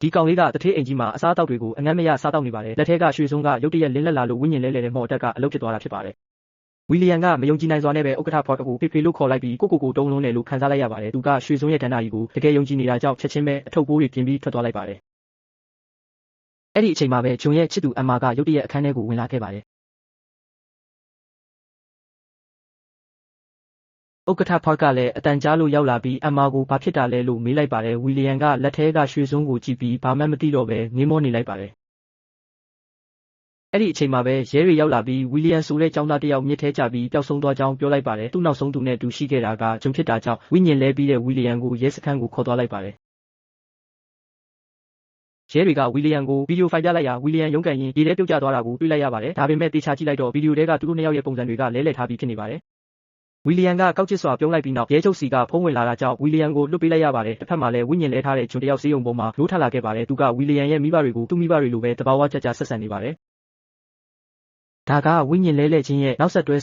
ဒီကောင်လေးကတထေးအိမ်ကြီးမှာအစားအသောက်တွေကိုအငတ်မရစားတောက်နေပါတယ်လက်ထဲကရွှေစုံကရုတ်တရက်လင်းလက်လာလို့ဝိညာဉ်လဲလဲတဲ့မော်တက်ကအလုပ်ဖြစ်သွားတာဖြစ်ပါတယ်ဝီလီယံကမယုံကြည်နိုင်စွာနဲ့ပဲဥက္ကဋ္ဌဖော်ကိုဖေဖေလို့ခေါ်လိုက်ပြီးကိုတုံးလုံးတယ်လို့ခံစားလိုက်ရပါတယ်သူကရွှေစုံရဲ့ဒဏ္ဍာရီကိုတကယ်ယုံကြည်နေတာကြောင့်ချက်ချင်းပဲအထုပ်ပိုးတွေပြင်ပြီးထွက်သွားလိုက်ပါတယ်အဲ့ဒီအချိန်မှာပဲဂျွန်ရဲ့ချစ်သူအမ်မာကရုတ်တရက်အခန်းထဲကိုဝင်လာခဲ့ပါတယ်ဥက္ကဋ္ဌဖော်ကလည်းအတန်ကြားလို့ရောက်လာပြီးအမ်မာကိုဘာဖြစ်တာလဲလို့မေးလိုက်ပါတယ်ဝီလီယံကလက်ထဲကရွှေစုံကိုကြည့်ပြီးဘာမှမသိတော့ပဲငေးမောနေလိုက်ပါတယ်အဲ့ဒီအချိန်မှာပဲရဲတွေရောက်လာပြီးဝီလီယံဆိုတဲ့ကျောင်းသားတစ်ယောက်မြစ်ထဲကျပြီးပျောက်ဆုံးသွားကြောင်းပြောလိုက်ပါတယ်သူ့နောက်ဆုံးသူနဲ့တူရှိခဲ့တာကဂျွန်ဖြစ်တာကြောင့်ဝိညာဉ်လဲပြီးတဲ့ဝီလီယံကိုရဲစခန်းကိုခေါ်သွားလိုက်ပါတယ်ရဲတွေကဝီလီယံကိုဗီဒီယိုဖိုင်ပြလိုက်ရာဝီလီယံရုန်းကန်ရင်ရေထဲပြုတ်ကျသွားတာကိုတွေ့လိုက်ရပါတယ်ဒါပေမဲ့တေချာကြည့်လိုက်တော့ဗီဒီယိုထဲကသူတို့နှစ်ယောက်ရဲ့ပုံစံတွေကလဲလှယ်ထားပြီးဖြစ်နေပါတယ်ဝီလီယံကကောက်ချစ်စွာပြုံးလိုက်ပြီးနောက်ရဲချုပ်စီကဖုံးဝင်လာတာကြောင့်ဝီလီယံကိုလွတ်ပေးလိုက်ရပါတယ်တစ်ဖက်မှာလည်းဝိညာဉ်လဲထားတဲ့ဂျွန်တယောက်စေးရုံပေါ်မှာလို့ထလာခဲ့ပါတယ်သူကဝီလီယံရဲ့မိဘတွေကိုသူ့မိဘတွေလိုပဲတဘာဝကြကြဆက်ဆံနေပါတယ်ဒါကဝိညာဉ်လဲခြင်းရဲ့နောက်ဆက်တွဲ